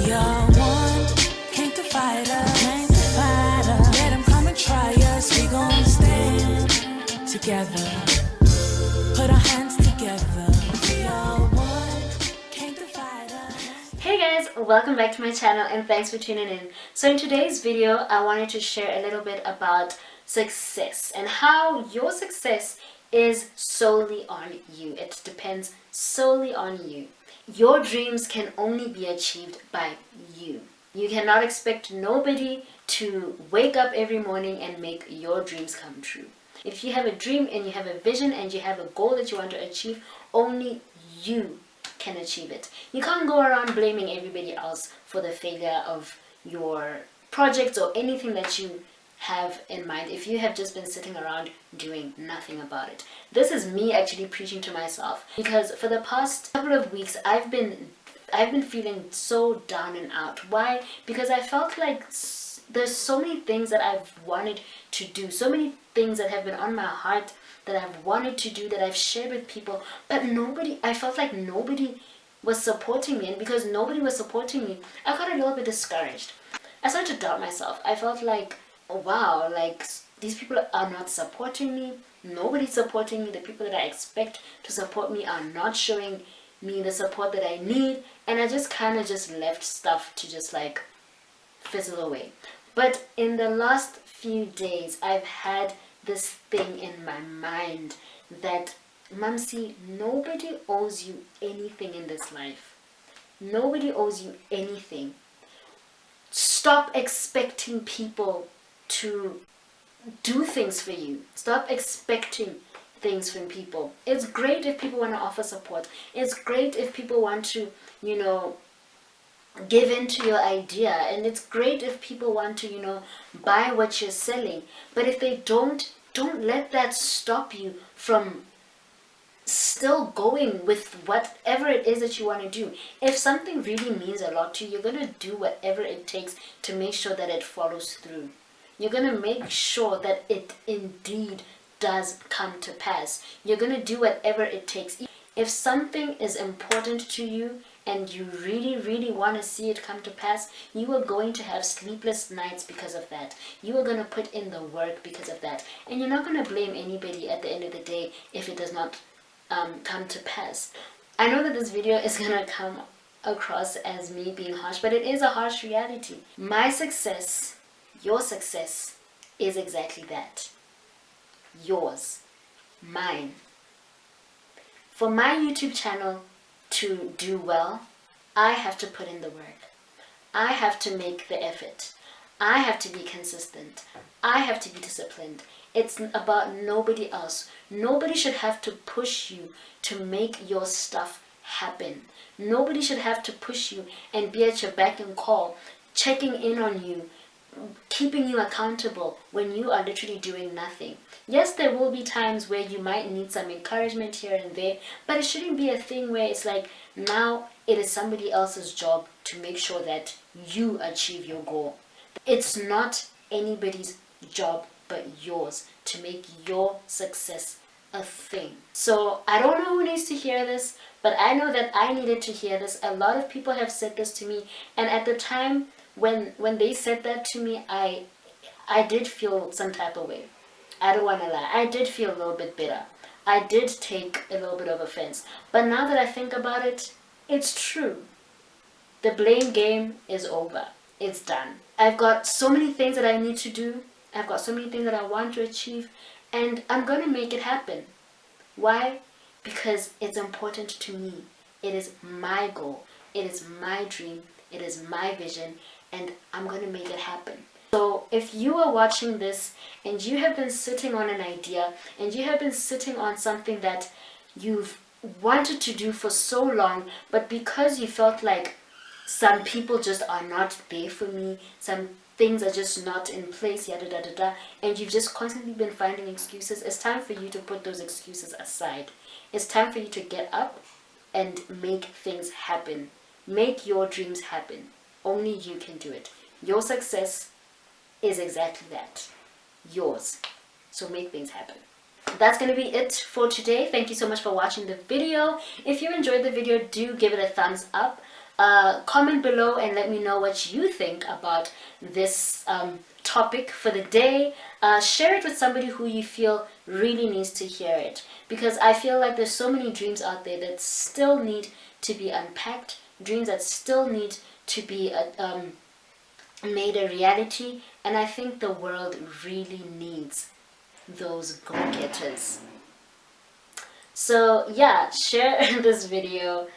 We are one, came to fight us. Let them come and try us. We gon' stand together. Put our hands together. We are one, came to fight us. Hey guys, welcome back to my channel and thanks for tuning in. So in today's video, I wanted to share a little bit about success and how your success is solely on you. It depends solely on you. Your dreams can only be achieved by you. You cannot expect nobody to wake up every morning and make your dreams come true. If you have a dream and you have a vision and you have a goal that you want to achieve, only you can achieve it. You can't go around blaming everybody else for the failure of your projects or anything that you have in mind if you have just been sitting around doing nothing about it. This is me actually preaching to myself, because for the past couple of weeks I've been feeling so down and out. Why? Because I felt like there's so many things that I've wanted to do, so many things that have been on my heart that I've wanted to do, that I've shared with people, but I felt like nobody was supporting me. And because nobody was supporting me, I got a little bit discouraged. I started to doubt myself. I felt like, oh, wow, like these people are not supporting me. Nobody's supporting me. The people that I expect to support me are not showing me the support that I need. And I just kind of just left stuff to just like fizzle away. But in the last few days, I've had this thing in my mind that, Mumsie, nobody owes you anything in this life. Nobody owes you anything. Stop expecting people to do things for you. Stop expecting things from people. It's great if people want to offer support. It's great if people want to, give in to your idea, and it's great if people want to buy what you're selling. But if they don't let that stop you from still going with whatever it is that you want to do. If something really means a lot to you, you're going to do whatever it takes to make sure that it follows through. You're going to make sure that it indeed does come to pass. You're going to do whatever it takes. If something is important to you and you really, really want to see it come to pass, you are going to have sleepless nights because of that. You are going to put in the work because of that. And you're not going to blame anybody at the end of the day if it does not come to pass. I know that this video is going to come across as me being harsh, but it is a harsh reality. My success, your success, is exactly that. Yours, mine. For my YouTube channel to do well, I have to put in the work. I have to make the effort. I have to be consistent. I have to be disciplined. It's about nobody else. Nobody should have to push you to make your stuff happen. Nobody should have to push you and be at your beck and call, checking in on you, keeping you accountable when you are literally doing nothing. Yes, there will be times where you might need some encouragement here and there, but it shouldn't be a thing where it's like now it is somebody else's job to make sure that you achieve your goal. It's not anybody's job but yours to make your success a thing. So I don't know who needs to hear this, but I know that I needed to hear this. A lot of people have said this to me, and at the time when they said that to me, I did feel some type of way. I don't want to lie. I did feel a little bit bitter. I did take a little bit of offense. But now that I think about it, it's true. The blame game is over. It's done. I've got so many things that I need to do. I've got so many things that I want to achieve, and I'm going to make it happen. Why? Because it's important to me. It is my goal. It is my dream. It is my vision, and I'm going to make it happen. So if you are watching this and you have been sitting on an idea and you have been sitting on something that you've wanted to do for so long, but because you felt like some people just are not there for me, some things are just not in place, yada da da da, and you've just constantly been finding excuses, it's time for you to put those excuses aside. It's time for you to get up and make things happen. Make your dreams happen. Only you can do it. Your success is exactly that. Yours. So make things happen. That's going to be it for today. Thank you so much for watching the video. If you enjoyed the video, do give it a thumbs up. Comment below and let me know what you think about this topic for the day. Share it with somebody who you feel really needs to hear it, because I feel like there's so many dreams out there that still need to be unpacked, dreams that still need to be made a reality, and I think the world really needs those go-getters. So yeah, share this video.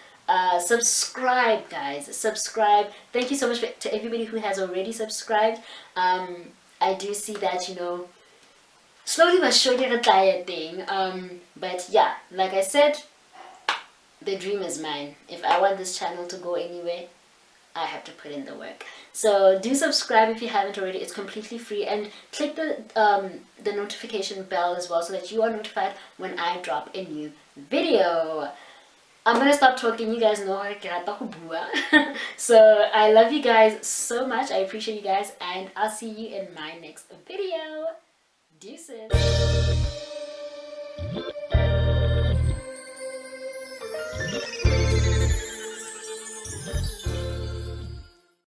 Subscribe, guys. Subscribe. Thank you so much to everybody who has already subscribed. I do see that, you know, slowly but surely thing. But yeah, like I said, the dream is mine. If I want this channel to go anywhere, I have to put in the work. So do subscribe if you haven't already. It's completely free, and click the notification bell as well so that you are notified when I drop a new video. I'm gonna stop talking. You guys know so I love you guys so much. I appreciate you guys, and I'll see you in my next video. Deuces.